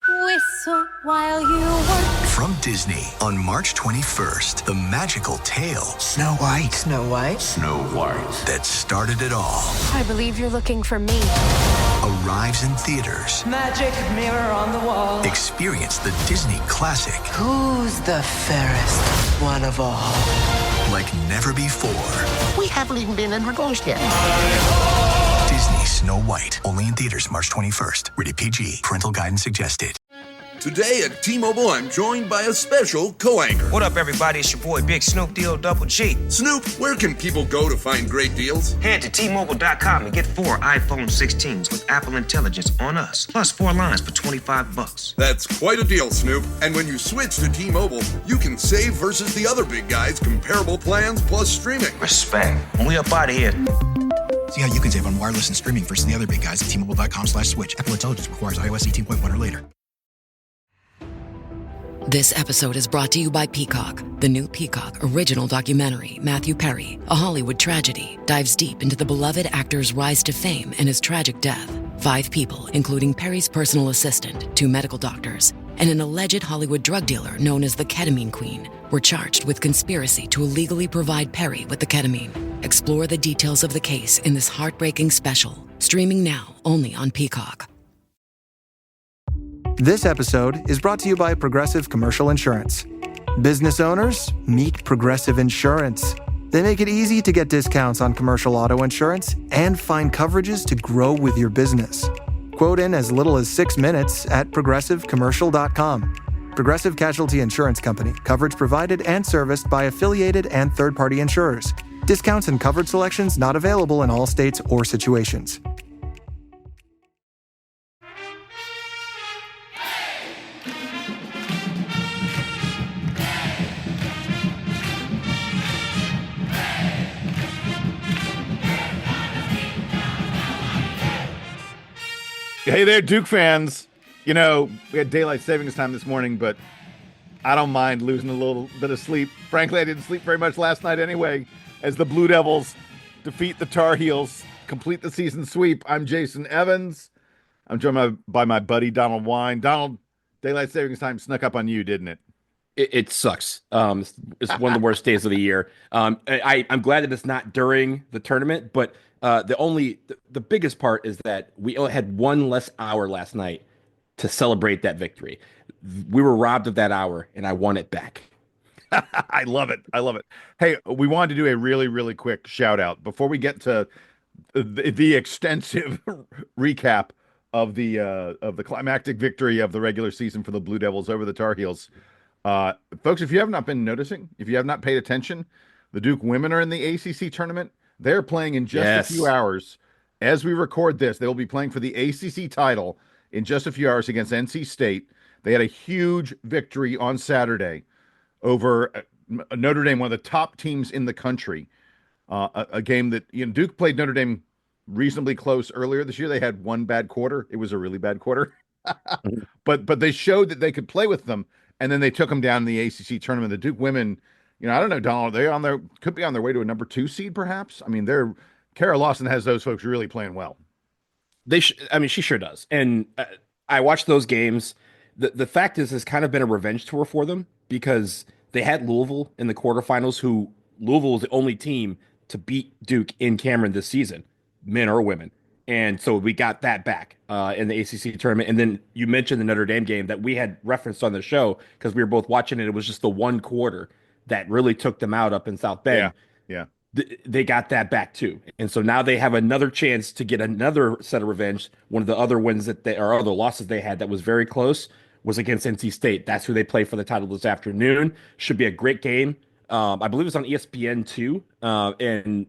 Whistle while you work. From Disney on March 21st, the magical tale Snow White. Snow White? Snow White. that started it all I believe you're looking for me. arrives in theaters. Magic mirror on the wall. Experience the Disney classic Who's the fairest one of all? like never before. We haven't even been introduced yet. Disney Snow White, only in theaters March 21st. Rated PG. Parental guidance suggested. Today at T-Mobile, I'm joined by a special co-anchor. What up, everybody? It's your boy, Big Snoop Deal Double G. Snoop, where can people go to find great deals? Head to T-Mobile.com and get 4 iPhone 16s with Apple Intelligence on us, plus 4 lines for $25. That's quite a deal, Snoop. And when you switch to T-Mobile, you can save versus the other big guys' comparable plans plus streaming. Respect. When we up out of here. See how you can save on wireless and streaming versus the other big guys at T-Mobile.com/switch. Apple Intelligence requires iOS 18.1 or later. This episode is brought to you by Peacock. The new Peacock original documentary, Matthew Perry, A Hollywood Tragedy, dives deep into the beloved actor's rise to fame and his tragic death. 5 people, including Perry's personal assistant, 2 medical doctors, and an alleged Hollywood drug dealer known as the Ketamine Queen, were charged with conspiracy to illegally provide Perry with the ketamine. Explore the details of the case in this heartbreaking special, streaming now only on Peacock. This episode is brought to you by Progressive Commercial Insurance. Business owners, meet Progressive Insurance. They make it easy to get discounts on commercial auto insurance and find coverages to grow with your business. Quote in as little as 6 minutes at progressivecommercial.com. Progressive Casualty Insurance Company. Coverage provided and serviced by affiliated and third-party insurers. Discounts and coverage selections not available in all states or situations. Hey there, Duke fans. You know, we had daylight savings time this morning, but I don't mind losing a little bit of sleep. Frankly, I didn't sleep very much last night anyway, as the Blue Devils defeat the Tar Heels, complete the season sweep. I'm Jason Evans. I'm joined by my buddy, Donald Wine. Donald, daylight savings time snuck up on you, didn't it? It sucks. It's one of the worst days of the year. I'm glad that it's not during the tournament, but the biggest part is that we only had one less hour last night to celebrate that victory. We were robbed of that hour, and I won it back. I love it. I love it. Hey, we wanted to do a really, really quick shout out before we get to the extensive recap of the climactic victory of the regular season for the Blue Devils over the Tar Heels. Folks, if you have not been noticing, if you have not paid attention, the Duke women are in the ACC tournament. They're playing in just a few hours. As we record this, they will be playing for the ACC title in just a few hours against NC State. They had a huge victory on Saturday over Notre Dame, one of the top teams in the country. A game that Duke played Notre Dame reasonably close earlier this year. They had one bad quarter. It was a really bad quarter. but they showed that they could play with them, and then they took them down in the ACC tournament. The Duke women, I don't know, Donald, could be on their way to a number 2 seed, perhaps. I mean, Kara Lawson has those folks really playing well. She sure does. And I watched those games. The fact is, it's kind of been a revenge tour for them because they had Louisville in the quarterfinals, who Louisville was the only team to beat Duke in Cameron this season, men or women. And so we got that back in the ACC tournament. And then you mentioned the Notre Dame game that we had referenced on the show because we were both watching it. It was just the one quarter that really took them out up in South Bend. Yeah. They got that back too. And so now they have another chance to get another set of revenge. One of the other wins or other losses they had that was very close was against NC State. That's who they play for the title this afternoon. Should be a great game. I believe it's on ESPN too. And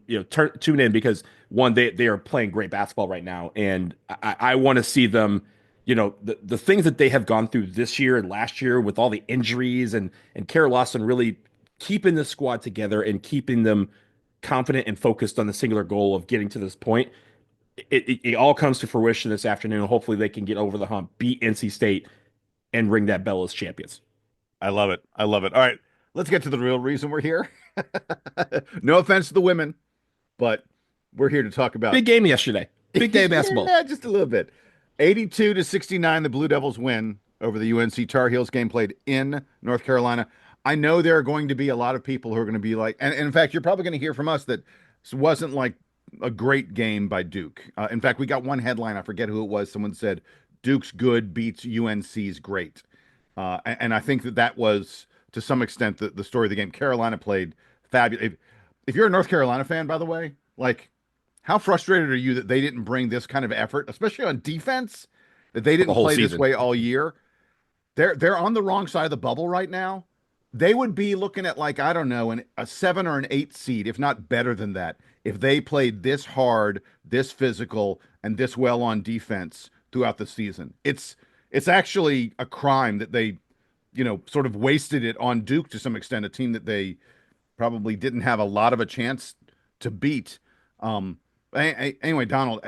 tune in because one, they are playing great basketball right now. And I want to see them, the things that they have gone through this year and last year with all the injuries and Kara Lawson really keeping the squad together and keeping them confident and focused on the singular goal of getting to this point. It all comes to fruition this afternoon. Hopefully they can get over the hump, beat NC State, and ring that bell as champions. I love it. I love it. All right, let's get to the real reason we're here. No offense to the women, but we're here to talk about big game yesterday. Big day of basketball. Yeah, just a little bit. 82-69, the Blue Devils win over the UNC Tar Heels game played in North Carolina. I know there are going to be a lot of people who are going to be like, and in fact, you're probably going to hear from us that this wasn't like a great game by Duke. In fact, we got one headline. I forget who it was. Someone said Duke's good beats UNC's great. And I think that was to some extent the story of the game. Carolina played fabulous. If you're a North Carolina fan, by the way, like how frustrated are you that they didn't bring this kind of effort, especially on defense, that they didn't play this way all year? They're on the wrong side of the bubble right now. They would be looking at like, I don't know, a 7 or an 8 seed, if not better than that, if they played this hard, this physical, and this well on defense throughout the season. It's actually a crime that they, sort of wasted it on Duke to some extent, a team that they probably didn't have a lot of a chance to beat. Anyway, Donald,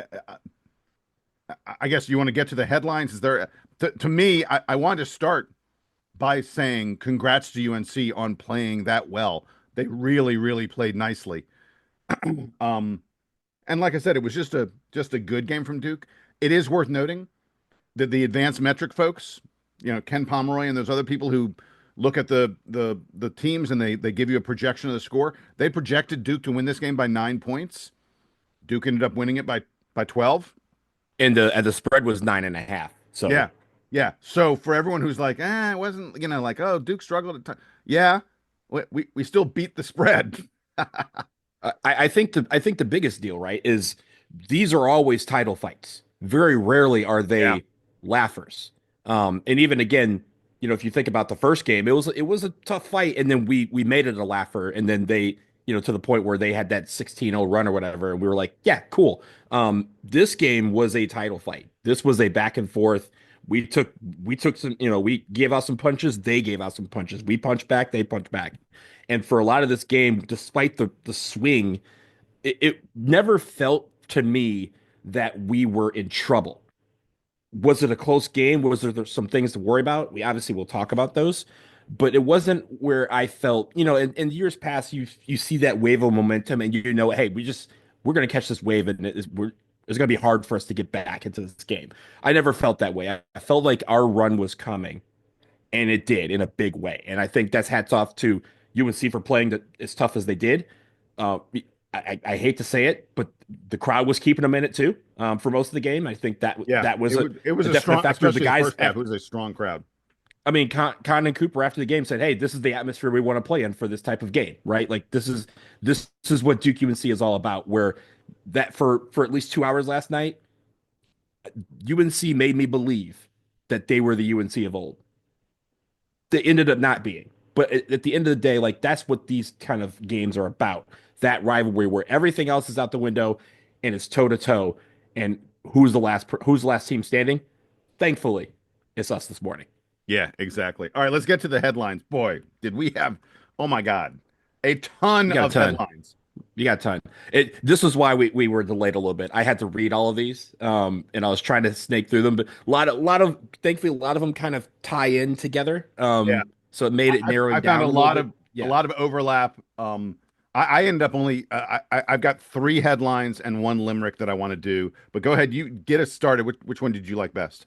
I guess you want to get to the headlines. Is there, to me, I wanted to start by saying congrats to UNC on playing that well. They really, really played nicely. And like I said, it was just a good game from Duke. It is worth noting that the advanced metric folks, Ken Pomeroy and those other people who look at the teams and they give you a projection of the score, they projected Duke to win this game by 9 points. Duke ended up winning it by 12. And the spread was 9.5. So yeah. So for everyone who's like, it wasn't, like, oh, Duke struggled at times. Yeah, we still beat the spread. I think the biggest deal, right, is these are always title fights. Very rarely are they laughers. And even again, if you think about the first game, it was a tough fight, and then we made it a laugher, and then they, to the point where they had that 16-0 run or whatever, and we were like, yeah, cool. This game was a title fight. This was a back and forth. We took some, we gave out some punches, they gave out some punches. We punched back, they punched back. And for a lot of this game, despite the swing, it never felt to me that we were in trouble. Was it a close game? Was there some things to worry about? We obviously will talk about those, but it wasn't where I felt, in years past, you see that wave of momentum and hey, we're going to catch this wave and it's going to be hard for us to get back into this game. I never felt that way. I felt like our run was coming, and it did in a big way. And I think that's hats off to UNC for playing as tough as they did. I hate to say it, but the crowd was keeping them in it too for most of the game. I think that was a strong factor. The guys, it was a strong crowd. I mean, Con and Cooper after the game said, "Hey, this is the atmosphere we want to play in for this type of game, right? Like this is what Duke UNC is all about." Where that for at least 2 hours last night, UNC made me believe that they were the UNC of old. They ended up not being. But at the end of the day, like that's what these kind of games are about. That rivalry where everything else is out the window and it's toe to toe. And who's the last team standing? Thankfully, it's us this morning. Yeah, exactly. All right, let's get to the headlines. Boy, did we have, oh my God, a ton of headlines. You got a ton. This was why we were delayed a little bit. I had to read all of these, and I was trying to snake through them, but thankfully a lot of them kind of tie in together. So it made it narrow down. I found a lot of overlap. I end up only I've got 3 headlines and 1 limerick that I want to do. But go ahead, you get us started. Which one did you like best?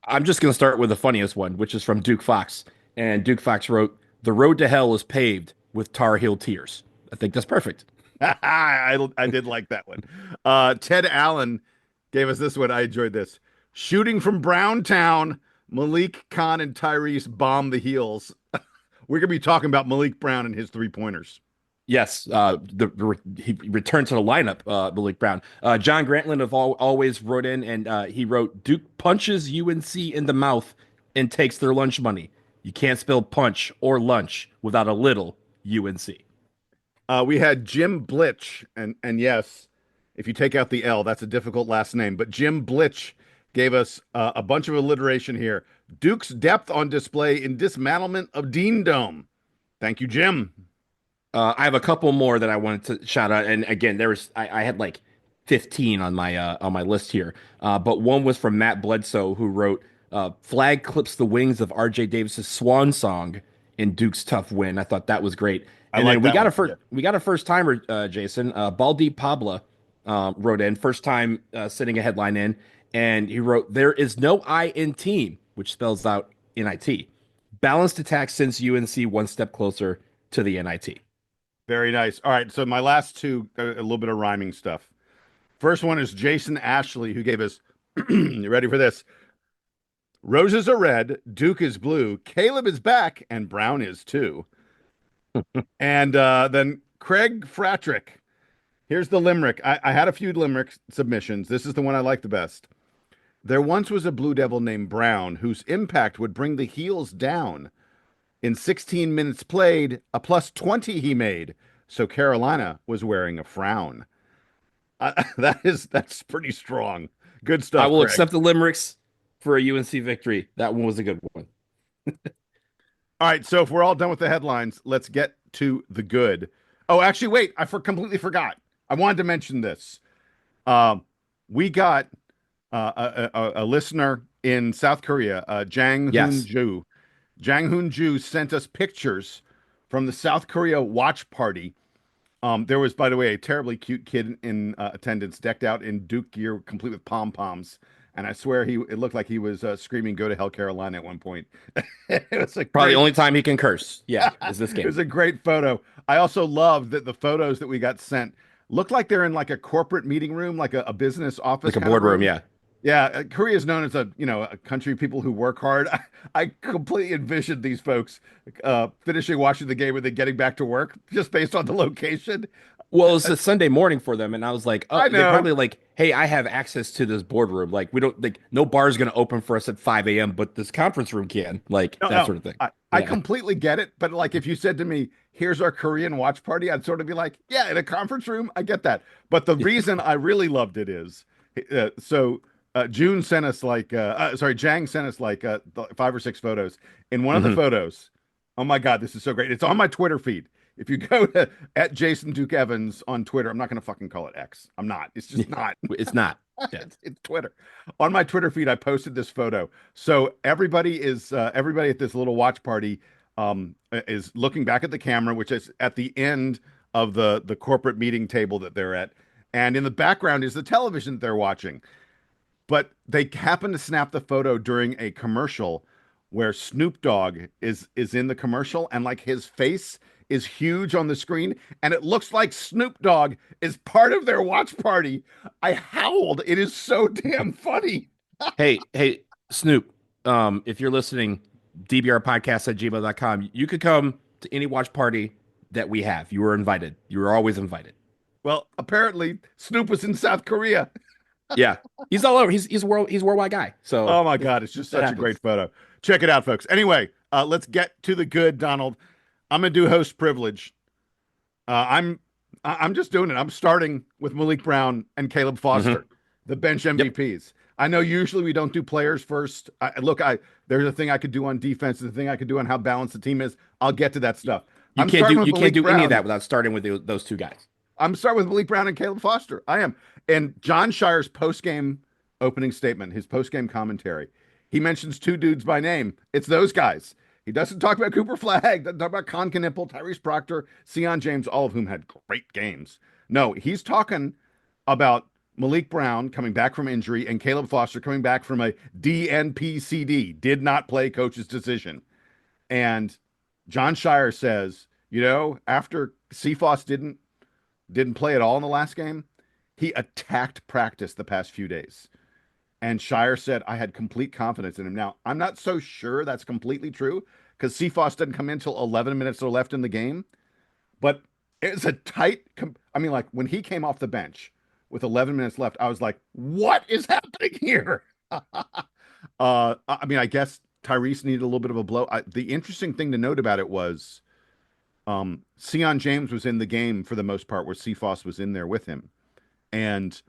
I'm just going to start with the funniest one, which is from Duke Fox. And Duke Fox wrote, "The road to hell is paved with Tar Heel tears." I think that's perfect. I did like that one. Ted Allen gave us this one. I enjoyed this. "Shooting from Browntown, Malik, Khan, and Tyrese bomb the Heels." We're going to be talking about Malik Brown and his 3-pointers. Yes, he returned to the lineup, Malik Brown. John Grantland always wrote in, and he wrote, "Duke punches UNC in the mouth and takes their lunch money. You can't spell punch or lunch without a little UNC." We had Jim Blitch, and yes, if you take out the L, that's a difficult last name, but Jim Blitch gave us a bunch of alliteration here. "Duke's depth on display in dismantlement of Dean Dome." Thank you, Jim. I have a couple more that I wanted to shout out, and again, I had like 15 on my list here, but one was from Matt Bledsoe, who wrote, "Flag clips the wings of R.J. Davis's swan song in Duke's tough win." I thought that was great. And then we got a first timer, Jason. Baldi Pabla wrote in, first time sending a headline in, and he wrote, "There is no I in team. which spells out NIT. Balanced attack sends UNC one step closer to the NIT. Very nice. All right, so my last two, a little bit of rhyming stuff. First one is Jason Ashley, who gave us, you ready for this? Roses are red, Duke is blue, Caleb is back, and Brown is too. And then Craig Fratrick. Here's the limerick. I had a few limerick submissions. This is the one I like the best. There once was a Blue Devil named Brown whose impact would bring the heels down. In 16 minutes played, a plus 20 he made. So Carolina was wearing a frown. That's pretty strong. Good stuff. I will Craig. accept the limericks for a UNC victory. That one was a good one. All right, so if we're all done with the headlines, let's get to the good. Oh, actually, wait, I completely forgot. I wanted to mention this. We got a listener in South Korea, Jang Hoon Ju. Jang Hoon Ju sent us pictures from the South Korea watch party. There was, by the way, a terribly cute kid in attendance, decked out in Duke gear, complete with pom-poms. And I swear it looked like he was screaming, "Go to hell, Carolina," at one point. It was probably the only time he can curse. Yeah, is this game. It was a great photo. I also love that the photos that we got sent looked like they're in like a corporate meeting room, like a business office. Like a boardroom, yeah. Yeah, Korea is known as a country of people who work hard. I completely envisioned these folks finishing watching the game and then getting back to work just based on the location. Well, it's a Sunday morning for them, and I was like, I know. They're probably like, hey, I have access to this boardroom. Like, we don't like no bar is going to open for us at 5 a.m., but this conference room can, like that sort of thing. I completely get it, but like if you said to me, "Here's our Korean watch party," I'd sort of be like, "Yeah, in a conference room, I get that." But the reason I really loved it is, Jang sent us like 5 or 6 photos. In one of the photos, oh my God, this is so great. It's on my Twitter feed. If you go to at Jason Duke Evans on Twitter, I'm not going to fucking call it X. I'm not. It's just not. It's not. Yeah. It's Twitter. On my Twitter feed, I posted this photo. So everybody at this little watch party is looking back at the camera, which is at the end of the corporate meeting table that they're at. And in the background is the television that they're watching. But they happen to snap the photo during a commercial where Snoop Dogg is in the commercial, and like his face is huge on the screen, and it looks like Snoop Dogg is part of their watch party. I howled. It is so damn funny. Hey, Snoop, if you're listening, dbrpodcast@gmail.com, you could come to any watch party that we have. You were invited. You were always invited. Well, apparently Snoop was in South Korea. Yeah, he's all over. He's a worldwide guy. So, oh my God, it's just such a great photo. Check it out, folks. Anyway, let's get to the good, Donald. I'm gonna do host privilege. I'm just doing it. I'm starting with Malik Brown and Caleb Foster, the bench MVPs. Yep. I know usually we don't do players first. There's a thing I could do on defense, the thing I could do on how balanced the team is. I'll get to that stuff. You can't do any of that without starting with those two guys. I'm starting with Malik Brown and Caleb Foster. I am. And John Shire's post-game opening statement, his post-game commentary, he mentions 2 dudes by name. It's those guys. He doesn't talk about Cooper Flagg, doesn't talk about Con Knippel, Tyrese Proctor, Sion James, all of whom had great games. No, he's talking about Malik Brown coming back from injury and Caleb Foster coming back from a DNPCD, did not play coach's decision. And John Shire says, after Cephas didn't play at all in the last game, he attacked practice the past few days. And Shire said, I had complete confidence in him. Now, I'm not so sure that's completely true because Cephas didn't come in until 11 minutes or left in the game. But it's a tight, when he came off the bench with 11 minutes left, I was like, what is happening here? I guess Tyrese needed a little bit of a blow. The interesting thing to note about it was Sion James was in the game for the most part where Cephas was in there with him. And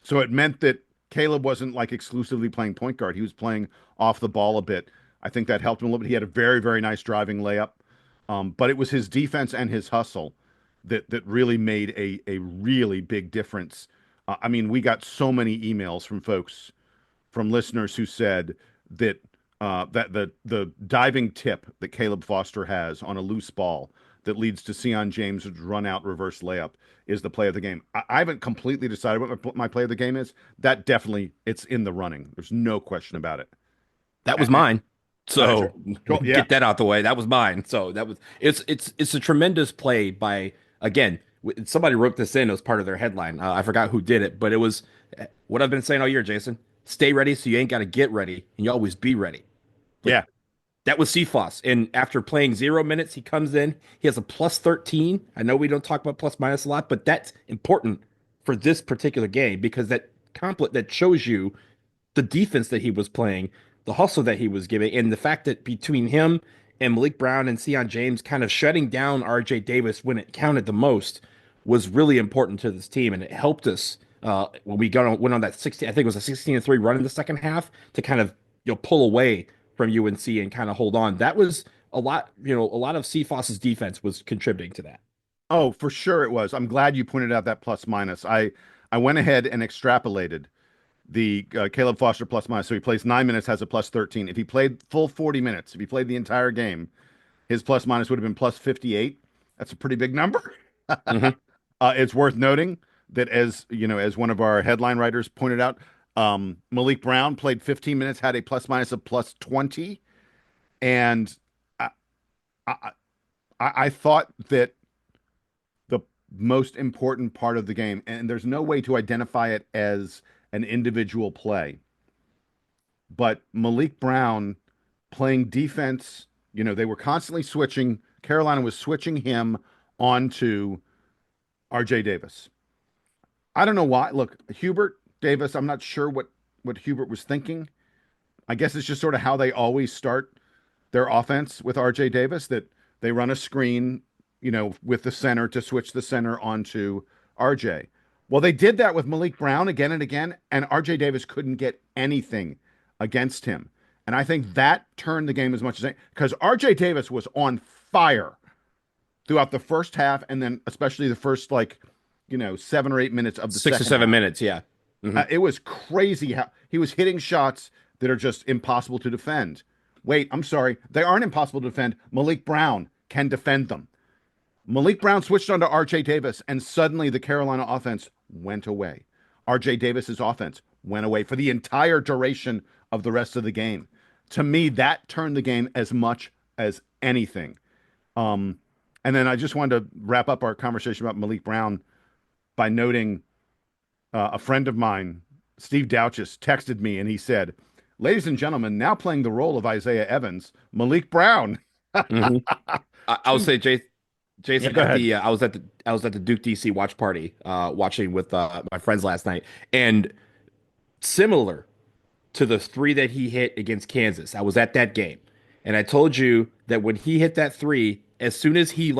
so it meant that Caleb wasn't like exclusively playing point guard. He was playing off the ball a bit. I think that helped him a little bit. He had a very, very nice driving layup. But it was his defense and his hustle that really made a really big difference. We got so many emails from listeners who said that that the diving tip that Caleb Foster has on a loose ball that leads to Sion James' run out reverse layup is the play of the game. I haven't completely decided what my play of the game is. That definitely, it's in the running. There's no question about it. That was mine. Sure. So Cool. Yeah. get that out the way. That was mine. So that was it's a tremendous play by again. Somebody wrote this in as part of their headline. I forgot who did it, but it was what I've been saying all year, Jason. Stay ready so you ain't got to get ready, and you always be ready. Like, Yeah. that was CFOS. And after playing 0 minutes, he comes in. He has a plus 13. I know we don't talk about plus minus a lot, but that's important for this particular game because that shows you the defense that he was playing, the hustle that he was giving, and the fact that between him and Malik Brown and Sion James kind of shutting down RJ Davis when it counted the most was really important to this team. And it helped us when we went on that 16, I think it was a 16-3 run in the second half to kind of pull away from UNC and kind of hold on. That was a lot, a lot of CFOS's defense was contributing to that. Oh, for sure it was. I'm glad you pointed out that plus minus. I went ahead and extrapolated the Caleb Foster plus minus. So he plays 9 minutes, has a plus 13. If he played full 40 minutes, if he played the entire game, his plus minus would have been plus 58. That's a pretty big number. Mm-hmm. It's worth noting that as one of our headline writers pointed out, Malik Brown played 15 minutes, had a plus minus of plus 20. And I thought that the most important part of the game, and there's no way to identify it as an individual play, but Malik Brown playing defense, they were constantly switching. Carolina was switching him onto RJ Davis. I don't know why. Look, Hubert Davis, I'm not sure what Hubert was thinking. I guess it's just sort of how they always start their offense with RJ Davis, that they run a screen, with the center to switch the center onto RJ. Well, they did that with Malik Brown again and again, and RJ Davis couldn't get anything against him. And I think that turned the game as much as because RJ Davis was on fire throughout the first half, and then especially the first 7 or 8 minutes of the 6 or 7 half. minutes. Yeah. Mm-hmm. It was crazy how he was hitting shots that are just impossible to defend. Wait, I'm sorry. They aren't impossible to defend. Malik Brown can defend them. Malik Brown switched onto RJ Davis, and suddenly the Carolina offense went away. RJ Davis's offense went away for the entire duration of the rest of the game. To me, that turned the game as much as anything. And then I just wanted to wrap up our conversation about Malik Brown by noting a friend of mine, Steve Douches, texted me and he said, "Ladies and gentlemen, now playing the role of Isaiah Evans, Malik Brown." Mm-hmm. I would say, Jason, Yeah, I was at the Duke DC watch party, watching with my friends last night, and similar to the 3 that he hit against Kansas, I was at that game, and I told you that when he hit that 3, as soon as he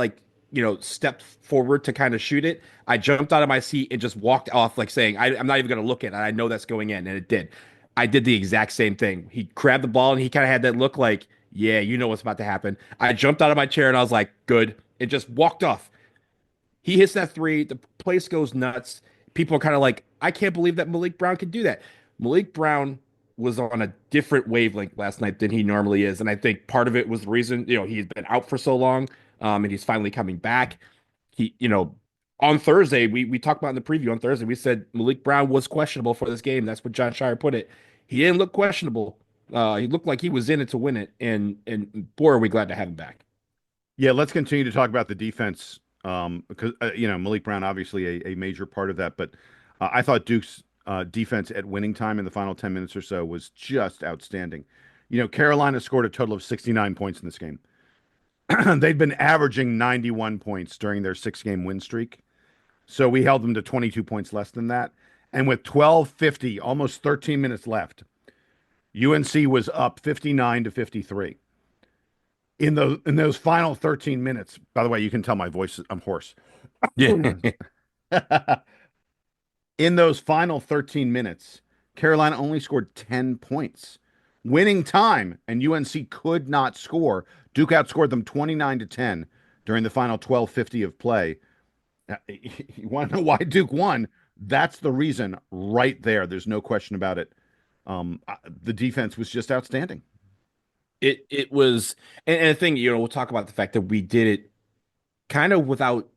stepped forward to kind of shoot it, I jumped out of my seat and just walked off, saying, I'm not even going to look at it. I know that's going in, and it did. I did the exact same thing. He grabbed the ball and he kind of had that look like, yeah, you know what's about to happen. I jumped out of my chair and I was like, good. It just walked off. He hits that 3. The place goes nuts. People are kind of like, I can't believe that Malik Brown could do that. Malik Brown was on a different wavelength last night than he normally is. And I think part of it was the reason, he's been out for so long, and he's finally coming back. He, on Thursday, we talked about in the preview on Thursday, we said Malik Brown was questionable for this game. That's what John Shire put it. He didn't look questionable. He looked like he was in it to win it. And boy, are we glad to have him back. Yeah, let's continue to talk about the defense, because Malik Brown obviously a major part of that. But I thought Duke's defense at winning time in the final 10 minutes or so was just outstanding. Carolina scored a total of 69 points in this game. They'd been averaging 91 points during their 6-game win streak. So we held them to 22 points less than that. And with 12:50, almost 13 minutes left, UNC was up 59-53. In those final 13 minutes, by the way, you can tell my voice, I'm hoarse. Yeah. In those final 13 minutes, Carolina only scored 10 points. Winning time, and UNC could not score. Duke outscored them 29-10 during the final 12:50 of play. You want to know why Duke won? That's the reason right there. There's no question about it. The defense was just outstanding. It was, and the thing, we'll talk about the fact that we did it kind of without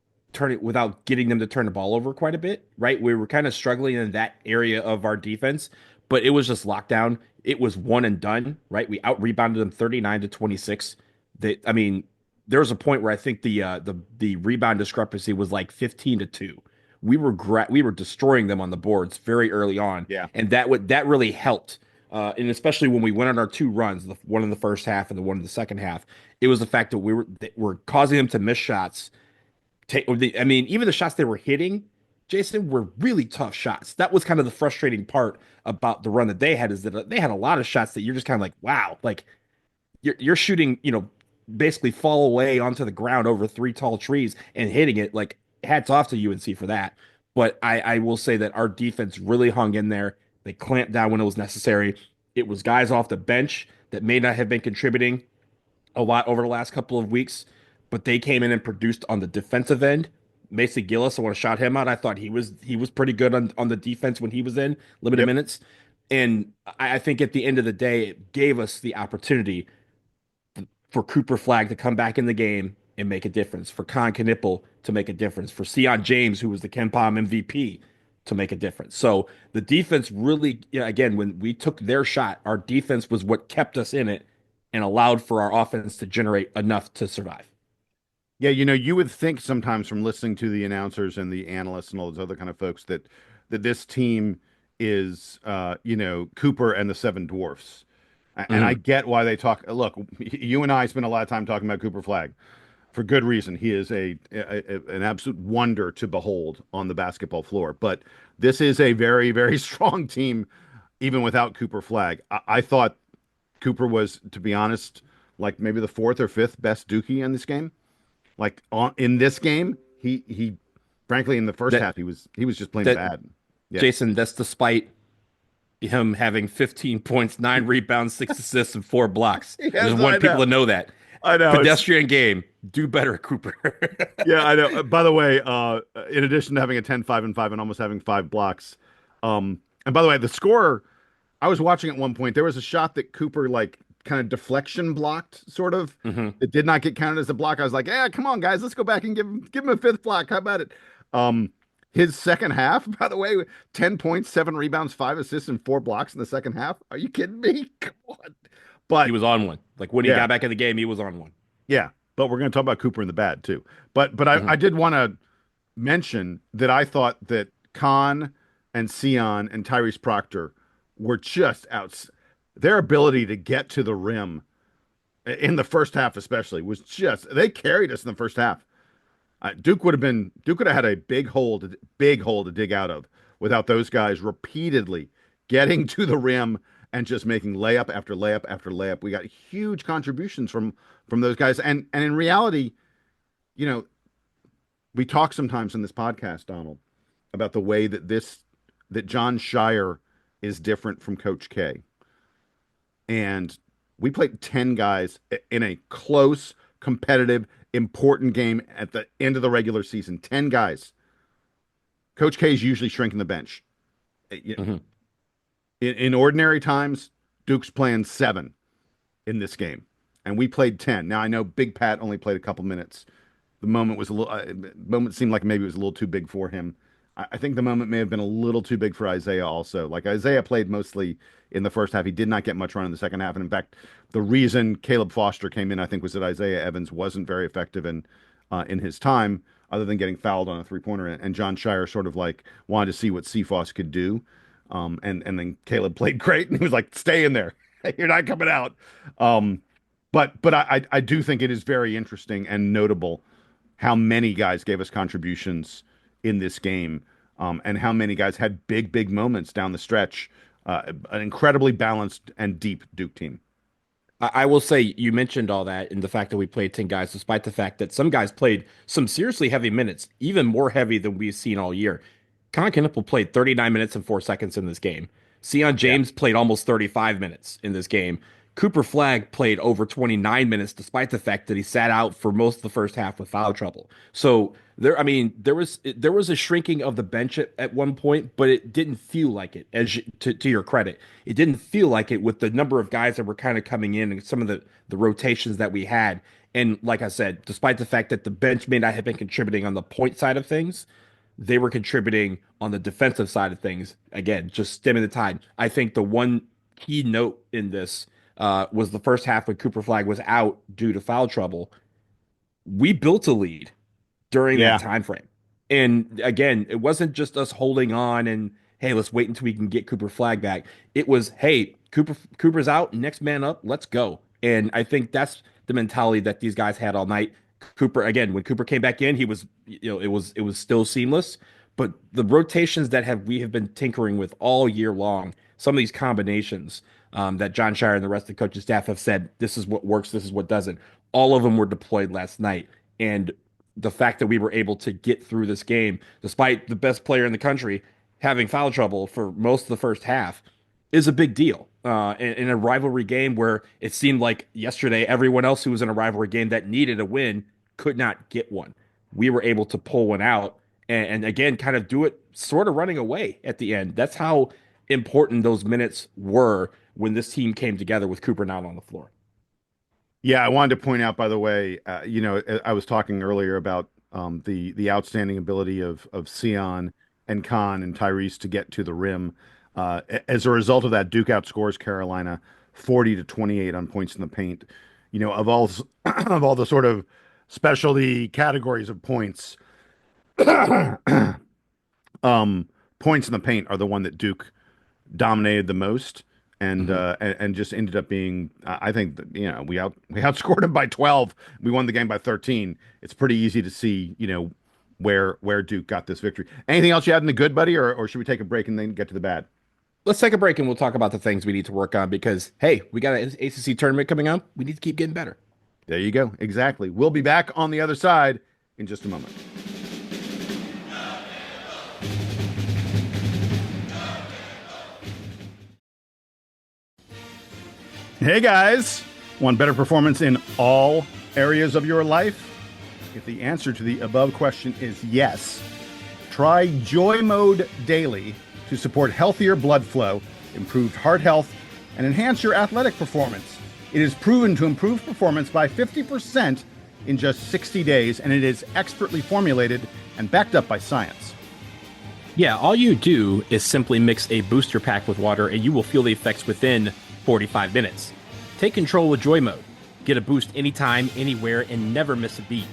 getting them to turn the ball over quite a bit, right? We were kind of struggling in that area of our defense, but it was just lockdown. it was one and done, right? We out rebounded them 39-26. I mean, there was a point where I think the rebound discrepancy was like 15-2. We were destroying them on the boards very early on, Yeah. and that really helped. And especially when we went on our two runs, the one in the first half and the one in the second half, it was the fact that we're causing them to miss shots. I mean, even the shots they were hitting, Jason, were really tough shots. That was kind of the frustrating part about the run that they had, is that they had a lot of shots that you're just kind of like, wow, like you're shooting, basically fall away onto the ground over three tall trees and hitting it. Like, hats off to UNC for that. But I will say that our defense really hung in there. They clamped down when it was necessary. It was guys off the bench that may not have been contributing a lot over the last couple of weeks, but they came in and produced on the defensive end. Mason Gillis, I want to shout him out. I thought he was pretty good on the defense when he was in limited minutes. And I think at the end of the day, it gave us the opportunity for Cooper Flagg to come back in the game and make a difference, for Con Knipple to make a difference, for Sion James, who was the Ken Pom MVP, to make a difference. So the defense really, again, when we took their shot, our defense was what kept us in it and allowed for our offense to generate enough to survive. Yeah, you would think sometimes from listening to the announcers and the analysts and all those other kind of folks that this team is, Cooper and the Seven Dwarfs. And I get why they talk. Look, you and I spend a lot of time talking about Cooper Flagg for good reason. He is an absolute wonder to behold on the basketball floor. But this is a very, very strong team, even without Cooper Flagg. I thought Cooper was, to be honest, like maybe the fourth or fifth best Dookie in this game. Like in this game, he frankly in the first half he was just playing bad. Yeah. Jason, that's despite him having 15 points, 9 rebounds, 6 assists, and 4 blocks. Yes, I just want people to know that. I know. Pedestrian game. Do better, Cooper. Yeah, I know. By the way, in addition to having a 10, 5, and 5 and almost having 5 blocks, and by the way, the scorer, I was watching at one point, there was a shot that Cooper kind of deflection blocked, sort of. It did not get counted as a block. I was like, yeah, come on, guys, let's go back and give him a 5th block. How about it? His second half, by the way, 10 points, 7 rebounds, 5 assists, and 4 blocks in the second half. Are you kidding me? Come on. But he was on one. Like when he got back in the game, he was on one. Yeah, but we're going to talk about Cooper in the bad too. But I did want to mention that I thought that Con and Sion and Tyrese Proctor were just out. Their ability to get to the rim in the first half, especially, was just, they carried us in the first half. Duke would have had a big hole to dig out of without those guys repeatedly getting to the rim and just making layup after layup after layup. We got huge contributions from those guys. And in reality, we talk sometimes in this podcast, Donald, about the way that John Shire is different from Coach K. And we played 10 guys in a close, competitive, important game at the end of the regular season. 10 guys. Coach K is usually shrinking the bench. In ordinary times, Duke's playing 7 in this game, and we played 10. Now I know Big Pat only played a couple minutes. The moment was moment seemed like maybe it was a little too big for him. I think the moment may have been a little too big for Isaiah also. Like, Isaiah played mostly in the first half. He did not get much run in the second half. And in fact, the reason Caleb Foster came in, I think, was that Isaiah Evans wasn't very effective in his time, other than getting fouled on a 3-pointer. And John Shire sort of wanted to see what CFOS could do. And then Caleb played great, and he was like, stay in there. You're not coming out. But I do think it is very interesting and notable how many guys gave us contributions in this game, and how many guys had big moments down the stretch. An incredibly balanced and deep Duke team. I will say, you mentioned all that and the fact that we played 10 guys, despite the fact that some guys played some seriously heavy minutes, even more heavy than we've seen all year. Con Knipple played 39 minutes and 4 seconds in this game. Sion James played almost 35 minutes in this game. Cooper Flagg played over 29 minutes, despite the fact that he sat out for most of the first half with foul trouble. So there was a shrinking of the bench at one point, but it didn't feel like it. To your credit, it didn't feel like it with the number of guys that were kind of coming in and some of the rotations that we had. And like I said, despite the fact that the bench may not have been contributing on the point side of things, they were contributing on the defensive side of things. Again, just stemming the tide. I think the one key note in this was the first half when Cooper Flag was out due to foul trouble. We built a lead during that time frame. And again, it wasn't just us holding on and hey, let's wait until we can get Cooper Flag back. It was, hey, Cooper's out, next man up, let's go. And I think that's the mentality that these guys had all night. Cooper, again, when Cooper came back in, he was, it was still seamless. But the rotations that we have been tinkering with all year long, some of these combinations that John Shire and the rest of the coaching staff have said, this is what works, this is what doesn't. All of them were deployed last night. And the fact that we were able to get through this game, despite the best player in the country having foul trouble for most of the first half, is a big deal. In a rivalry game where it seemed like yesterday everyone else who was in a rivalry game that needed a win could not get one. We were able to pull one out and again, kind of do it sort of running away at the end. That's how important those minutes were when this team came together with Cooper not on the floor. Yeah, I wanted to point out, by the way, I was talking earlier about the outstanding ability of Sion and Khan and Tyrese to get to the rim. As a result of that, Duke outscores Carolina 40-28 on points in the paint. Of all the sort of specialty categories of points, points in the paint are the one that Duke dominated the most. And just ended up being, I think, we outscored them by 12. We won the game by 13. It's pretty easy to see, where Duke got this victory. Anything else you had in the good, buddy, or should we take a break and then get to the bad? Let's take a break and we'll talk about the things we need to work on because, hey, we got an ACC tournament coming up. We need to keep getting better. There you go. Exactly. We'll be back on the other side in just a moment. Hey guys, want better performance in all areas of your life? If the answer to the above question is yes, try Joy Mode Daily to support healthier blood flow, improved heart health, and enhance your athletic performance. It is proven to improve performance by 50% in just 60 days, and it is expertly formulated and backed up by science. Yeah, all you do is simply mix a booster pack with water and you will feel the effects within 45 minutes. Take control with Joy Mode. Get a boost anytime, anywhere, and never miss a beat.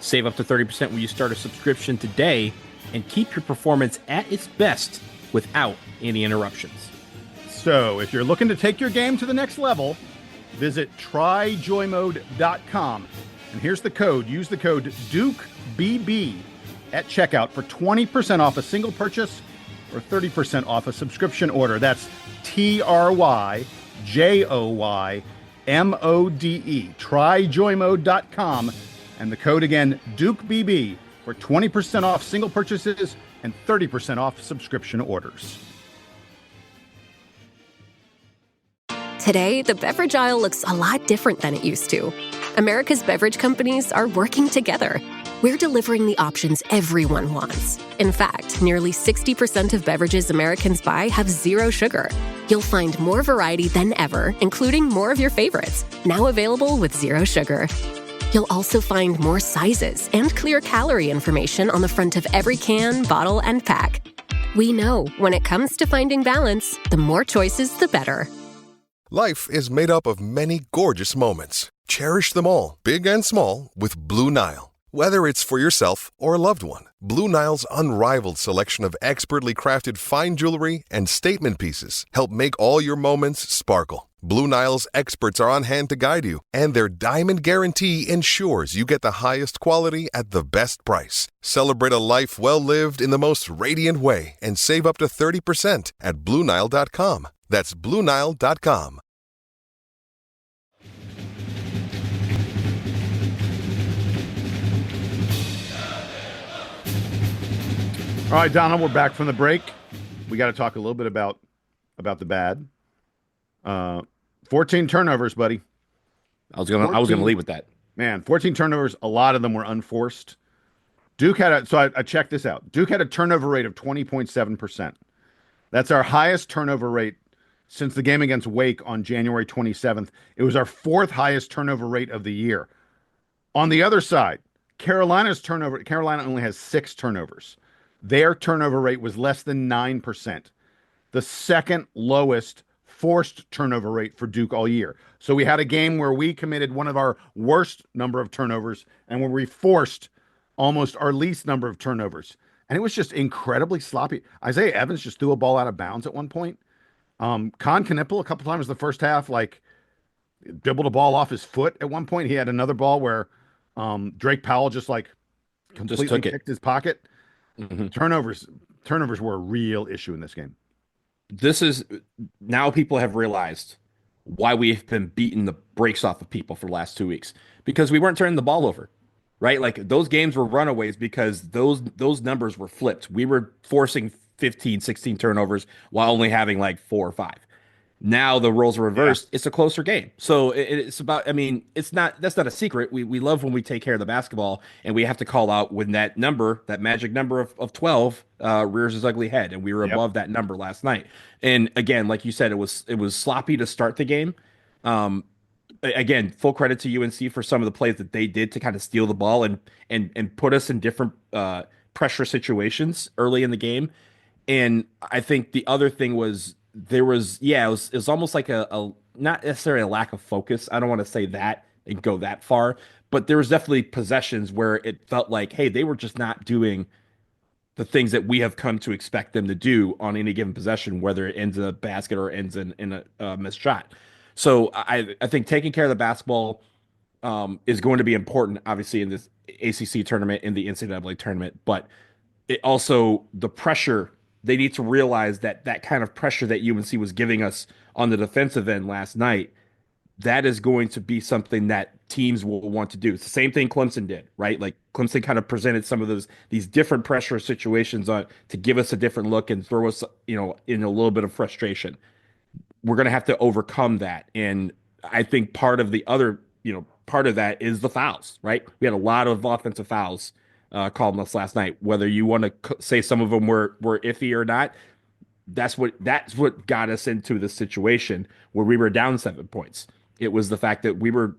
Save up to 30% when you start a subscription today and keep your performance at its best without any interruptions. So, if you're looking to take your game to the next level, visit tryjoymode.com. And here's the code. Use the code DukeBB at checkout for 20% off a single purchase or 30% off a subscription order. That's TRYJOYMODE. Tryjoymode.com. And the code again, DukeBB, for 20% off single purchases and 30% off subscription orders. Today, the beverage aisle looks a lot different than it used to. America's beverage companies are working together. We're delivering the options everyone wants. In fact, nearly 60% of beverages Americans buy have zero sugar. You'll find more variety than ever, including more of your favorites, now available with zero sugar. You'll also find more sizes and clear calorie information on the front of every can, bottle, and pack. We know when it comes to finding balance, the more choices, the better. Life is made up of many gorgeous moments. Cherish them all, big and small, with Blue Nile. Whether it's for yourself or a loved one, Blue Nile's unrivaled selection of expertly crafted fine jewelry and statement pieces help make all your moments sparkle. Blue Nile's experts are on hand to guide you, and their diamond guarantee ensures you get the highest quality at the best price. Celebrate a life well lived in the most radiant way and save up to 30% at BlueNile.com. That's BlueNile.com. All right, Donald, we're back from the break. We got to talk a little bit about the bad. 14 turnovers, buddy. I was gonna lead with that. Man, 14 turnovers. A lot of them were unforced. Duke had I checked this out. Duke had a turnover rate of 20.7%. That's our highest turnover rate since the game against Wake on January 27th. It was our fourth highest turnover rate of the year. On the other side, Carolina only has 6 turnovers. Their turnover rate was less than 9%. The second lowest forced turnover rate for Duke all year. So we had a game where we committed one of our worst number of turnovers and where we forced almost our least number of turnovers. And it was just incredibly sloppy. Isaiah Evans just threw a ball out of bounds at one point. Con Knipple a couple times in the first half, like dribbled a ball off his foot at one point. He had another ball where Drake Powell just like completely kicked his pocket. Turnovers were a real issue in this game. This is now people have realized why we've been beating the brakes off of people for the last 2 weeks, because we weren't turning the ball over, right? Like those games were runaways because those numbers were flipped. We were forcing 15, 16 turnovers while only having like 4 or 5. Now the roles are reversed. Yeah. It's a closer game. So it's about, I mean, that's not a secret. We love when we take care of the basketball, and we have to call out when that magic number of 12 rears its ugly head. And we were above that number last night. And again, like you said, it was sloppy to start the game. Again, full credit to UNC for some of the plays that they did to kind of steal the ball and put us in different pressure situations early in the game. And I think the other thing was, it was almost like a not necessarily a lack of focus. I don't want to say that and go that far, but there was definitely possessions where it felt like, hey, they were just not doing the things that we have come to expect them to do on any given possession, whether it ends in a basket or ends in a missed shot. So I think taking care of the basketball is going to be important, obviously, in this ACC tournament, in the NCAA tournament, but it also, the pressure, they need to realize that kind of pressure that UNC was giving us on the defensive end last night, that is going to be something that teams will want to do. It's the same thing Clemson did, right? Like Clemson kind of presented some of these different pressure situations to give us a different look and throw us, in a little bit of frustration. We're going to have to overcome that. And I think part of that is the fouls, right? We had a lot of offensive fouls called us last night. Whether you want to say some of them were iffy or not, that's what got us into the situation where we were down 7 points. It was the fact that we were,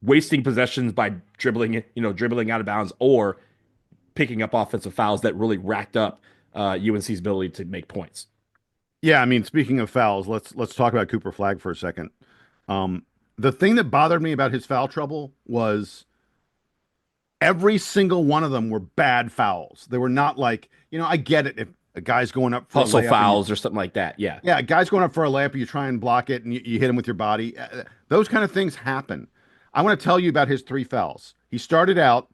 wasting possessions by dribbling out of bounds or picking up offensive fouls that really racked up UNC's ability to make points. Yeah, I mean, speaking of fouls, let's talk about Cooper Flagg for a second. The thing that bothered me about his foul trouble was every single one of them were bad fouls. They were not like, I get it if a guy's going up for hustle fouls or something like that. Yeah. Yeah, a guy's going up for a layup, you try and block it, and you hit him with your body. Those kind of things happen. I want to tell you about his 3 fouls. He started out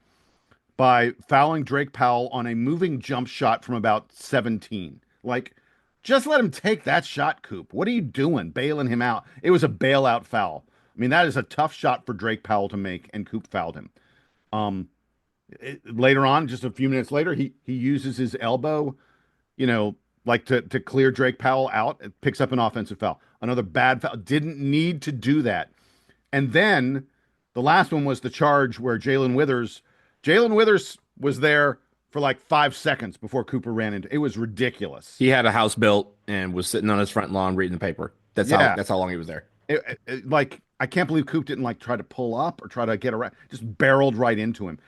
by fouling Drake Powell on a moving jump shot from about 17. Like, just let him take that shot, Coop. What are you doing, bailing him out? It was a bailout foul. I mean, that is a tough shot for Drake Powell to make, and Coop fouled him. Later on, just a few minutes later, he uses his elbow, to clear Drake Powell out. It picks up an offensive foul. Another bad foul. Didn't need to do that. And then the last one was the charge where Jalen Withers was there for like 5 seconds before Cooper ran into. It was ridiculous. He had a house built and was sitting on his front lawn reading the paper. That's how long he was there. I can't believe Coop didn't try to pull up or try to get around. Just barreled right into him.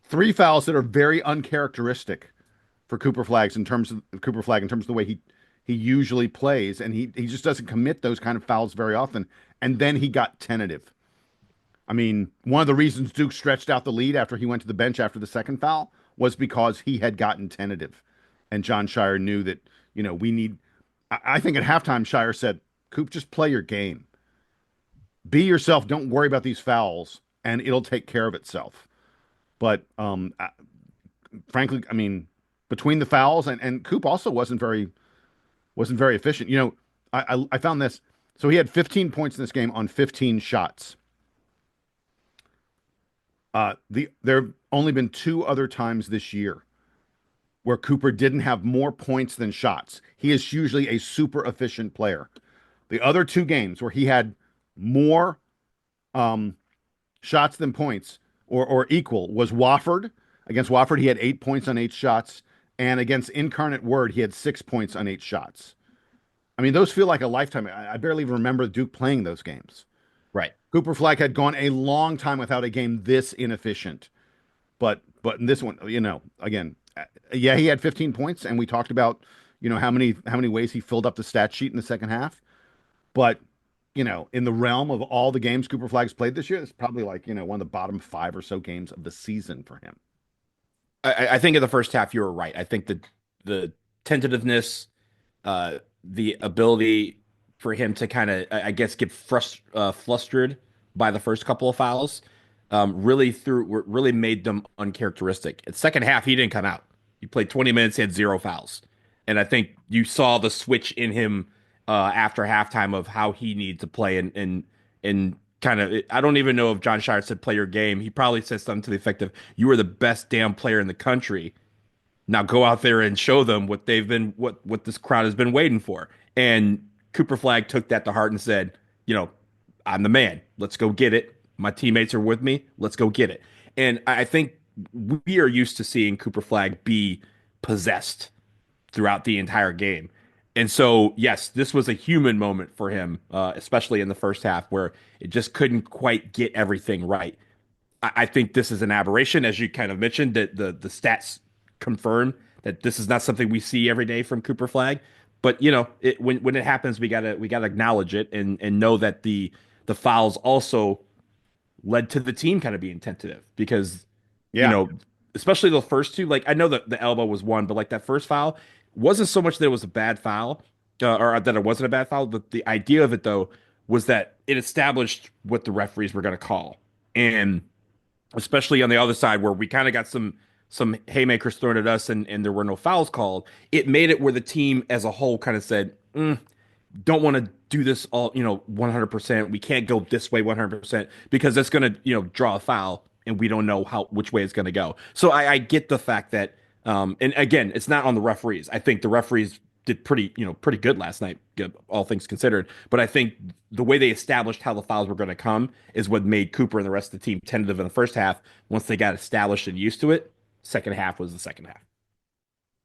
3 fouls that are very uncharacteristic for Cooper Flagg in terms of the way he usually plays, and he just doesn't commit those kind of fouls very often. And then he got tentative. I mean, one of the reasons Duke stretched out the lead after he went to the bench after the second foul was because he had gotten tentative, and John Shire knew that we need. I think at halftime Shire said, "Coop, just play your game. Be yourself. Don't worry about these fouls, and it'll take care of itself." But frankly, I mean, between the fouls and Coop also wasn't very efficient. I found this. So he had 15 points in this game on 15 shots. There have only been 2 other times this year where Cooper didn't have more points than shots. He is usually a super efficient player. The other 2 games where he had more shots than points or equal was Wofford. Against Wofford, he had 8 points on 8 shots. And against Incarnate Word, he had 6 points on 8 shots. I mean, those feel like a lifetime. I barely even remember Duke playing those games. Right. Cooper Flagg had gone a long time without a game this inefficient. But in this one, again, he had 15 points, and we talked about, how many ways he filled up the stat sheet in the second half. But in the realm of all the games Cooper Flag's played this year, it's probably like, one of the bottom 5 or so games of the season for him. I think in the first half you were right. I think the tentativeness, the ability for him to kind of, I guess, get flustered by the first couple of fouls, really made them uncharacteristic. In the second half, he didn't come out. He played 20 minutes, he had 0 fouls, and I think you saw the switch in him after halftime of how he needs to play and kind of. I don't even know if John Shire said play your game. He probably said something to the effect of, "You are the best damn player in the country. Now go out there and show them what what this crowd has been waiting for." And Cooper Flag took that to heart and said, "I'm the man. Let's go get it. My teammates are with me. Let's go get it." And I think we are used to seeing Cooper Flag be possessed throughout the entire game. And so, yes, this was a human moment for him, especially in the first half where it just couldn't quite get everything right. I think this is an aberration, as you kind of mentioned, that the stats confirm that this is not something we see every day from Cooper Flag. But when it happens, we gotta acknowledge it and know that the fouls also led to the team kind of being tentative because especially the first two. Like I know that the elbow was one, but like that first foul wasn't so much that it was a bad foul or that it wasn't a bad foul, but the idea of it though was that it established what the referees were going to call, and especially on the other side where we kind of got some haymakers thrown at us and there were no fouls called. It made it where the team as a whole kind of said, don't want to do this all 100%. We can't go this way 100% because that's going to draw a foul and we don't know which way it's going to go. So I get the fact that and again, it's not on the referees. I think the referees did pretty good last night, all things considered. But I think the way they established how the fouls were going to come is what made Cooper and the rest of the team tentative in the first half. Once they got established and used to it, second half was the second half.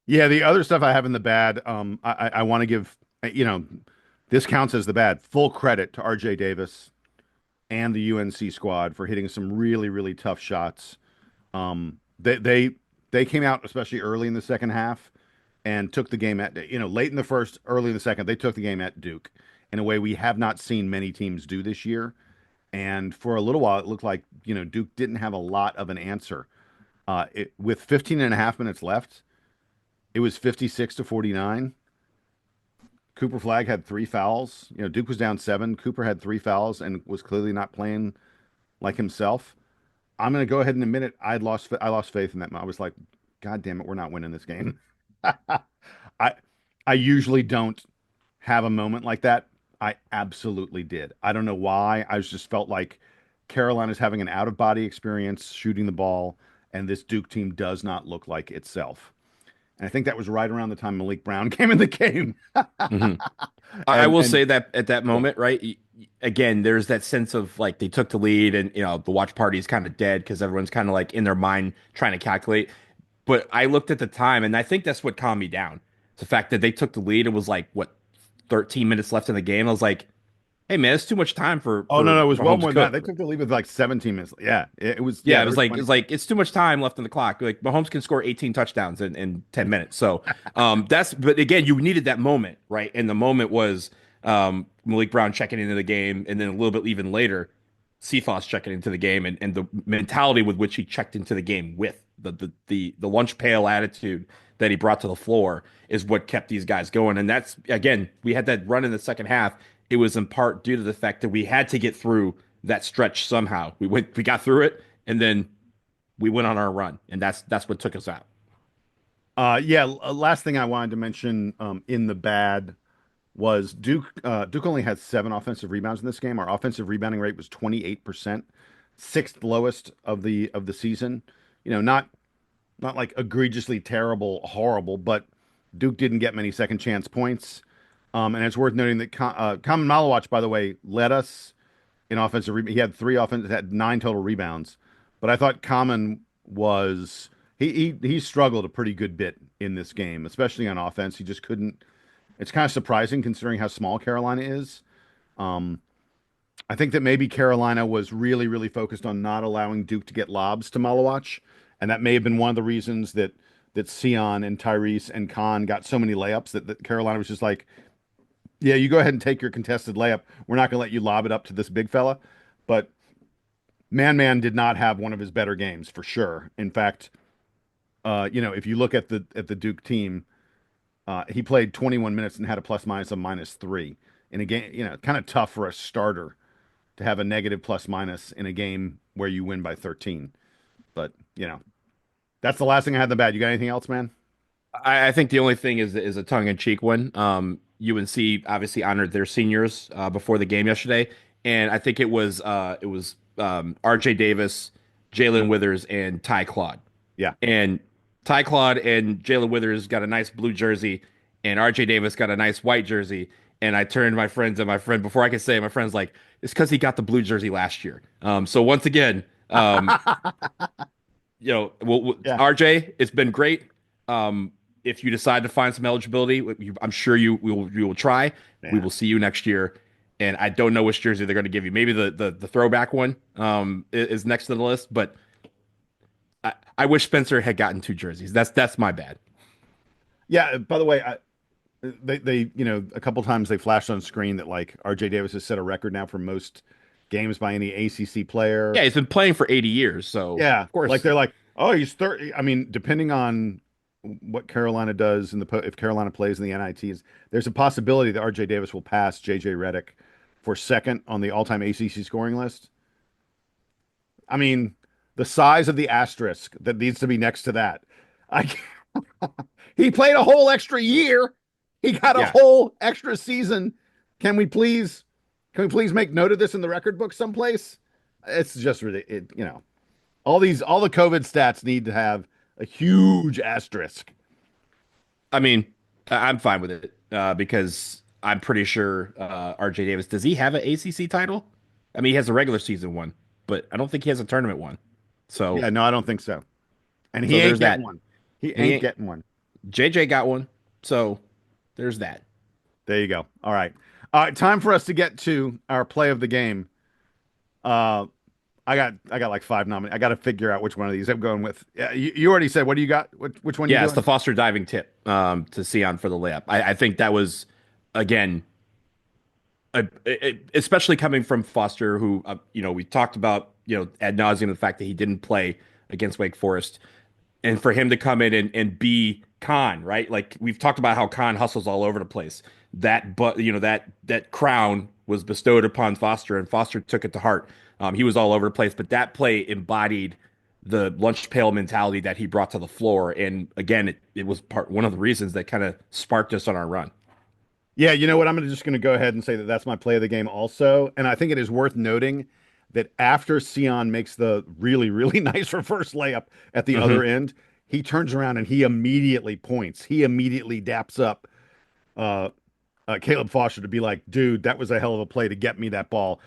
Yeah, the other stuff I have in the bad, I want to give, this counts as the bad. Full credit to RJ Davis and the UNC squad for hitting some really, really tough shots. They came out, especially early in the second half, and took the game at, late in the first, early in the second, they took the game at Duke in a way we have not seen many teams do this year. And for a little while, it looked like, Duke didn't have a lot of an answer. With 15 and a half minutes left, it was 56-49. Cooper Flag had 3 fouls. Duke was down 7. Cooper had 3 fouls and was clearly not playing like himself. I'm going to go ahead and admit it. I lost faith in that. I was like, God damn it, we're not winning this game. I usually don't have a moment like that. I absolutely did. I don't know why. I just felt like Carolina's having an out-of-body experience shooting the ball, and this Duke team does not look like itself. And I think that was right around the time Malik Brown came in the game. Mm-hmm. I will say that at that moment, right? Again, there's that sense of like they took the lead and, the watch party is kind of dead because everyone's kind of like in their mind trying to calculate. But I looked at the time and I think that's what calmed me down. It's the fact that they took the lead. It was like, 13 minutes left in the game. I was like, hey, man, it's too much time for. Oh, no, it was well more than cook. that. They took the lead with like 17 minutes. Yeah, it was. Yeah, it was like it's too much time left in the clock. Like Mahomes can score 18 touchdowns in 10 minutes. So but again, you needed that moment, right? And the moment was Malik Brown checking into the game, and then a little bit even later, Cephas checking into the game, and the mentality with which he checked into the game with the lunch pail attitude that he brought to the floor is what kept these guys going. And that's, again, we had that run in the second half. It was in part due to the fact that we had to get through that stretch somehow. We got through it, and then we went on our run, and that's what took us out. Last thing I wanted to mention in the bad was Duke. Duke only had 7 offensive rebounds in this game. Our offensive rebounding rate was 28%, 6th lowest of the season. Not like egregiously terrible, horrible, but Duke didn't get many second chance points. And it's worth noting that Common Malawach, by the way, led us in offensive rebounds. He had 9 total rebounds. But I thought Common was he struggled a pretty good bit in this game, especially on offense. He just couldn't. It's kind of surprising considering how small Carolina is. I think that maybe Carolina was really, really focused on not allowing Duke to get lobs to Malawach. And that may have been one of the reasons that Sion and Tyrese and Khan got so many layups that Carolina was just like, Yeah, you go ahead and take your contested layup. We're not going to let you lob it up to this big fella, but Man did not have one of his better games for sure. In fact, if you look at the Duke team, he played 21 minutes and had a plus minus of -3 in a game. Kind of tough for a starter to have a negative plus minus in a game where you win by 13. But that's the last thing I had in the bad. You got anything else, man? I think the only thing is a tongue-in-cheek one. UNC obviously honored their seniors before the game yesterday, and I think it was R.J. Davis, Jalen Withers, and Ty Claude. Yeah, and Ty Claude and Jalen Withers got a nice blue jersey, and R.J. Davis got a nice white jersey. And I turned to my friends, and my friend, before I could say it, my friend's like, it's because he got the blue jersey last year. So once again, RJ, it's been great. If you decide to find some eligibility, I'm sure you will try. Yeah. We will see you next year. And I don't know which jersey they're going to give you. Maybe the throwback one is next to the list. But I wish Spencer had gotten 2 jerseys. That's my bad. Yeah. By the way, they a couple times they flashed on screen that like RJ Davis has set a record now for most games by any ACC player. Yeah, he's been playing for 80 years. So yeah, of course, like they're like, oh, he's 30. I mean, depending on what Carolina does if Carolina plays in the NITs, there's a possibility that RJ Davis will pass JJ Redick for second on the all-time ACC scoring list. I mean, the size of the asterisk that needs to be next to that. He played a whole extra year. He got a whole extra season. Can we please make note of this in the record book someplace? It's just really, all the COVID stats need to have a huge asterisk. I mean, I'm fine with it because I'm pretty sure RJ Davis, does he have an ACC title? I mean, he has a regular season one, but I don't think he has a tournament one. So yeah, no, I don't think so. And he ain't getting one. He ain't getting one. JJ got one. So there's that. There you go. All right. Time for us to get to our play of the game. I got like 5 nominations. I got to figure out which one of these I'm going with. You already said, what do you got? Which one? Yeah, it's the Foster diving tip to Sion for the layup. I think that was, again, especially coming from Foster, who we talked about ad nauseum the fact that he didn't play against Wake Forest, and for him to come in and be Khan, right? Like we've talked about how Khan hustles all over the place. That crown was bestowed upon Foster, and Foster took it to heart. He was all over the place, but that play embodied the lunch pail mentality that he brought to the floor. And again, it was one of the reasons that kind of sparked us on our run. Yeah, you know what? I'm just going to go ahead and say that that's my play of the game also. And I think it is worth noting that after Sion makes the really, really nice reverse layup at the other end, he turns around and he immediately points. He immediately daps up Caleb Foster to be like, dude, that was a hell of a play to get me that ball.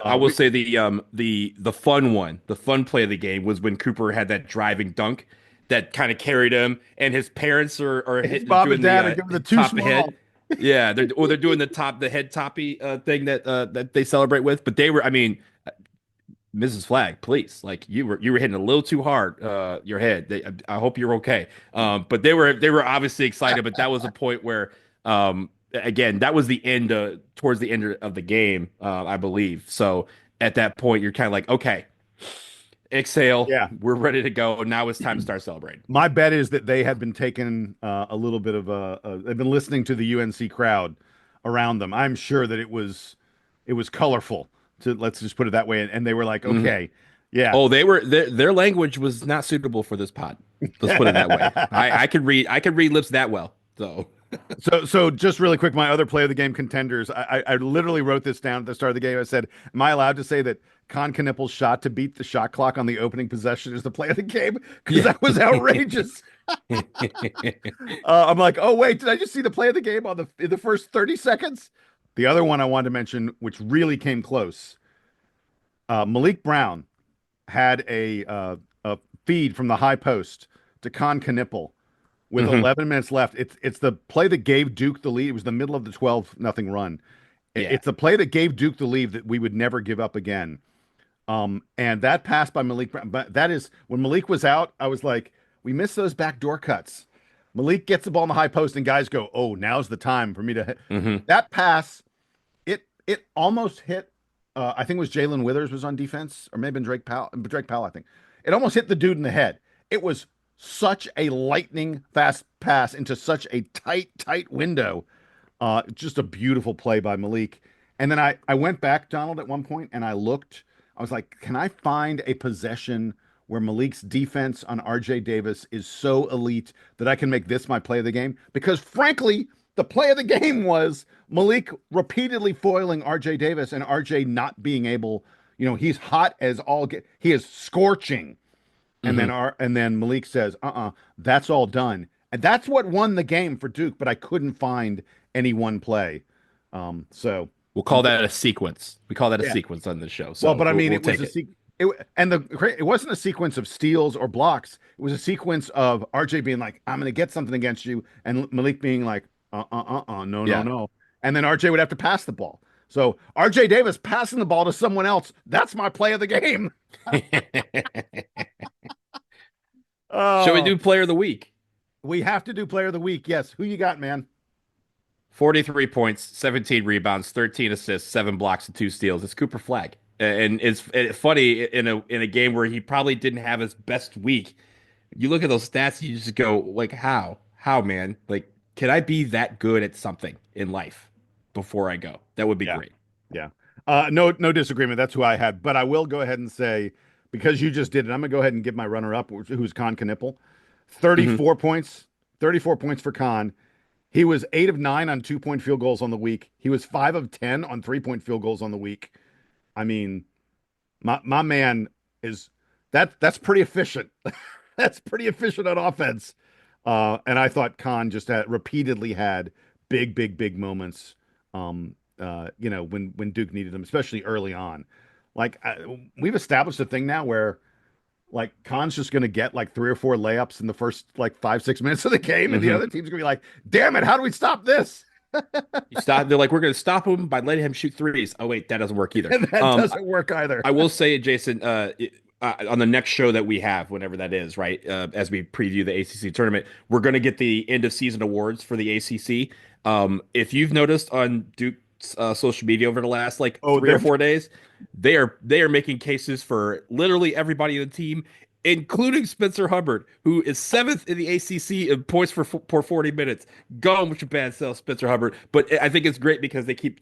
I will say the fun one, the fun play of the game was when Cooper had that driving dunk that kind of carried him, and his parents are hitting Bob and Dad are giving the too small. Head. Yeah, they're doing the head toppy thing that they celebrate with. But they were, I mean, Mrs. Flagg, please, like you were hitting a little too hard your head. I hope you're okay. But they were obviously excited. But that was a point where again, that was the end towards the end of the game, I believe. So at that point, you're kind of like, okay, exhale. Yeah, we're ready to go. Now it's time to start celebrating. My bet is that they had been taking a little bit of they've been listening to the UNC crowd around them. I'm sure that it was colorful. Let's just put it that way. And they were like, okay, yeah. Oh, their language was not suitable for this pod. Let's put it that way. I could read lips that well. So just really quick, my other play of the game contenders. I literally wrote this down at the start of the game. I said, am I allowed to say that Con Knippel's shot to beat the shot clock on the opening possession is the play of the game? Because that was outrageous. I'm like, oh wait, did I just see the play of the game in the first 30 seconds? The other one I wanted to mention, which really came close, Malik Brown had a feed from the high post to Con Knippel with 11 minutes left. It's the play that gave Duke the lead. It was the middle of the 12-0 run. Yeah. It's the play that gave Duke the lead that we would never give up again. And that pass by Malik Brown, but that is when Malik was out, I was like, we missed those backdoor cuts. Malik gets the ball in the high post, and guys go, "Oh, now's the time for me to hit." Mm-hmm. That pass. It almost hit. I think it was Jalen Withers was on defense, or maybe Drake Powell. Drake Powell, I think. It almost hit the dude in the head. It was such a lightning fast pass into such a tight window. Just a beautiful play by Malik. And then I went back, Donald, at one point, and I looked. I was like, can I find a possession where Malik's defense on RJ Davis is so elite that I can make this my play of the game? Because frankly, the play of the game was Malik repeatedly foiling RJ Davis and RJ not being able, he's hot as all get. He is scorching. And then Malik says, that's all done. And that's what won the game for Duke, but I couldn't find any one play. So we'll call that a sequence. We call that a sequence on this show. So well, but I mean, it was a sequence. It wasn't a sequence of steals or blocks. It was a sequence of RJ being like, I'm going to get something against you. And Malik being like, no. And then RJ would have to pass the ball. So RJ Davis passing the ball to someone else. That's my play of the game. Shall we do player of the week? We have to do player of the week. Yes. Who you got, man? 43 points, 17 rebounds, 13 assists, 7 blocks, and 2 steals. It's Cooper Flagg. And it's funny in a game where he probably didn't have his best week. You look at those stats, you just go like, how, man? Like, can I be that good at something in life before I go? That would be great. Yeah. No disagreement. That's who I had. But I will go ahead and say, because you just did it, I'm gonna go ahead and give my runner-up, who's Con Knipple. 34 points. 34 points for Con. He was 8 of 9 on 2-point field goals on the week. He was 5 of 10 on 3-point field goals on the week. I mean, my man is that's pretty efficient. That's pretty efficient on offense. And I thought Con just repeatedly had big moments. When Duke needed them, especially early on. Like we've established a thing now where like Con's just going to get like 3 or 4 layups in the first like 5-6 minutes of the game. And the other team's gonna be like, damn it, how do we stop this? They're like, we're going to stop him by letting him shoot threes. Oh wait, that doesn't work either. That doesn't work either. I will say, Jason, on the next show that we have, whenever that is, right, as we preview the ACC tournament, we're going to get the end of season awards for the ACC. If you've noticed on Duke's social media over the last 3 or 4 days, they are making cases for literally everybody in the team, including Spencer Hubbard, who is 7th in the ACC in points for 40 minutes. Gone with your bad self, Spencer Hubbard. But I think it's great because they keep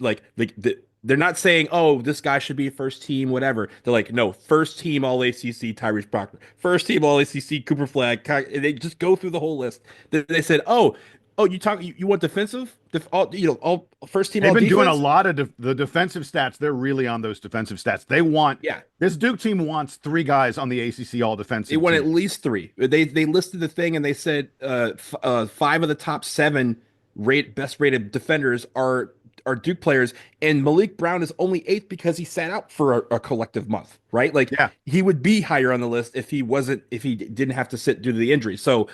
they're not saying, oh, this guy should be first team, whatever. They're like, no, first team All ACC Tyrese Proctor, first team All ACC Cooper Flagg. They just go through the whole list. They said, oh, you want defensive? All first team. They've been defense? doing a lot of the defensive stats. They're really on those defensive stats. They want this Duke team wants 3 guys on the ACC all defensive. They want at least 3. They listed the thing and they said 5 of the top 7 best rated defenders are Duke players, and Malik Brown is only 8th because he sat out for a collective month, right? He would be higher on the list if he didn't have to sit due to the injury. So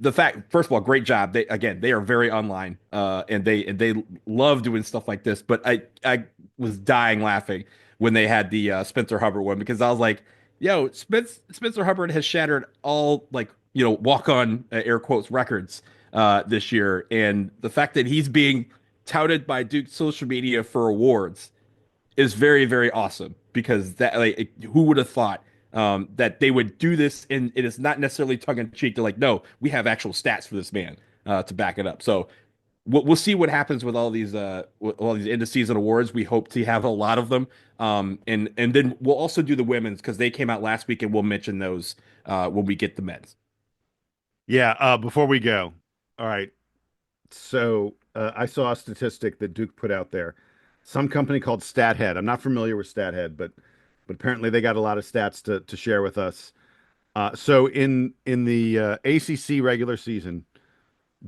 the fact, first of all, great job. They are very online, and they love doing stuff like this. But I was dying laughing when they had the Spencer Hubbard one, because I was like, yo, Spencer Hubbard has shattered all walk on air quotes records this year, and the fact that he's being touted by Duke social media for awards is very, very awesome, because that who would have thought that they would do this, and it is not necessarily tongue in cheek. They're like, no, we have actual stats for this man to back it up. So we'll see what happens with all these end of season awards. We hope to have a lot of them, and then we'll also do the women's, because they came out last week, and we'll mention those when we get the men's. Yeah. Before we go, all right. So I saw a statistic that Duke put out there. Some company called StatHead. I'm not familiar with StatHead, but apparently they got a lot of stats to share with us. So in the ACC regular season,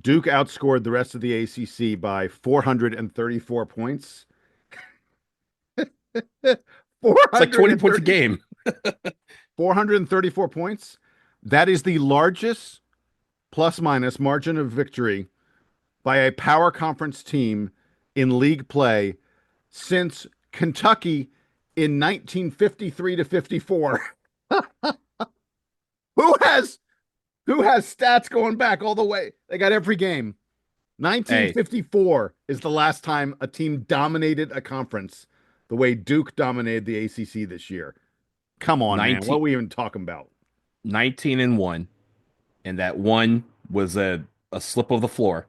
Duke outscored the rest of the ACC by 434 points. It's like 20 points a game. 434 points. That is the largest plus-minus margin of victory by a power conference team in league play since Kentucky in 1953 to 54. Who has Who has stats going back all the way? They got every game. 1954 is the last time a team dominated a conference the way Duke dominated the ACC this year. Come on, man. What are we even talking about? 19-1, and that one was a slip of the floor.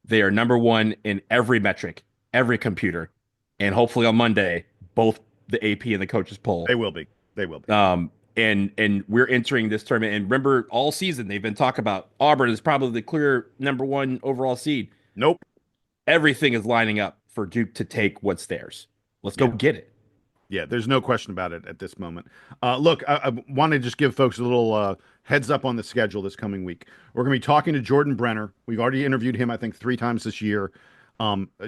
They are number one in every metric, every computer, and hopefully on Monday, both the AP and the coaches poll. They will be. And we're entering this tournament. And remember, all season they've been talking about Auburn is probably the clear number one overall seed. Nope. Everything is lining up for Duke to take what's theirs. Let's go get it. Yeah, there's no question about it at this moment. Look, I want to just give folks a little heads up on the schedule this coming week. We're going to be talking to Jordan Brenner. We've already interviewed him, I think, 3 times this year.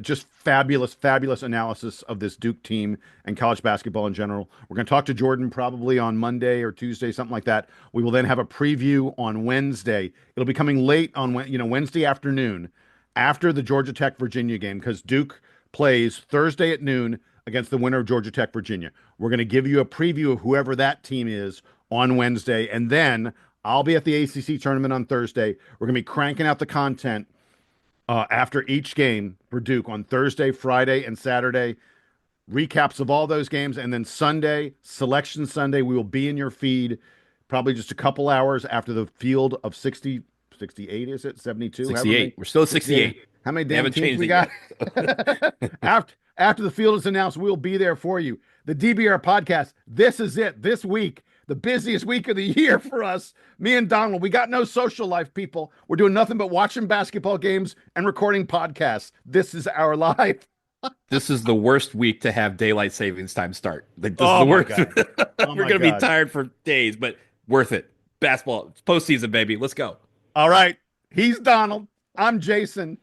Just fabulous analysis of this Duke team and college basketball in general. We're going to talk to Jordan probably on Monday or Tuesday, something like that. We will then have a preview on Wednesday. It'll be coming late on Wednesday afternoon after the Georgia Tech Virginia game, because Duke plays Thursday at noon against the winner of Georgia Tech Virginia. We're going to give you a preview of whoever that team is on Wednesday, and then I'll be at the ACC tournament on Thursday. We're going to be cranking out the content after each game for Duke on Thursday, Friday, and Saturday. Recaps of all those games. And then Sunday, Selection Sunday, we will be in your feed probably just a couple hours after the field of 68, is it? 72? 68. We're still at 68. How many damn teams we got? After the field is announced, we'll be there for you. The DBR podcast, this is it. This week, the busiest week of the year for us. Me and Donald, we got no social life, people. We're doing nothing but watching basketball games and recording podcasts. This is our life. This is the worst week to have daylight savings time start. Like, this is the worst. We're going to be tired for days, but worth it. Basketball, it's postseason, baby. Let's go. All right. He's Donald. I'm Jason.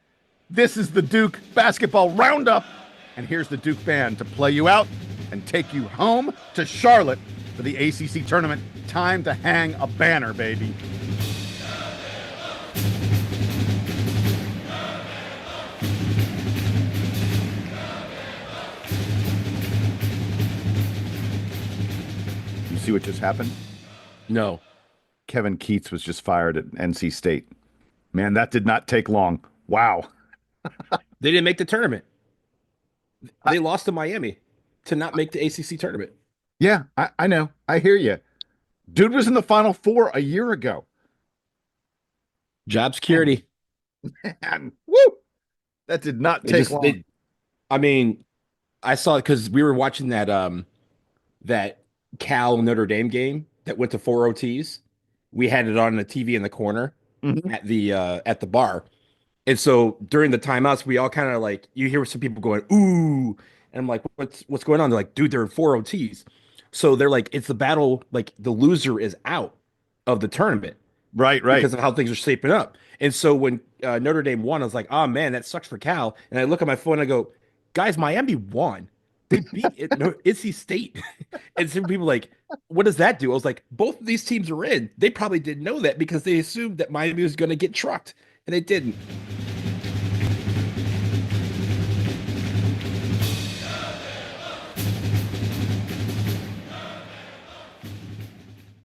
This is the Duke Basketball Roundup. And here's the Duke band to play you out and take you home to Charlotte for the ACC tournament. Time to hang a banner, baby. You see what just happened? No. Kevin Keats was just fired at NC State. Man, that did not take long. Wow. They didn't make the tournament. They lost to Miami to not make the ACC tournament. Yeah, I know. I hear you. Dude was in the Final Four a year ago. Job security. Man, woo! That did not take long. I saw it because we were watching that Cal Notre Dame game that went to 4 OTs. We had it on the TV in the corner at the bar. And so during the timeouts, we all kind of like, you hear some people going, ooh. And I'm like, what's going on? They're like, dude, they're in 4 OTs. So they're like, it's the battle, like the loser is out of the tournament. Right. Because of how things are shaping up. And so when Notre Dame won, I was like, oh man, that sucks for Cal. And I look at my phone and I go, guys, Miami won. They beat NC State. And some people like, what does that do? I was like, both of these teams are in. They probably didn't know that because they assumed that Miami was going to get trucked. And they didn't.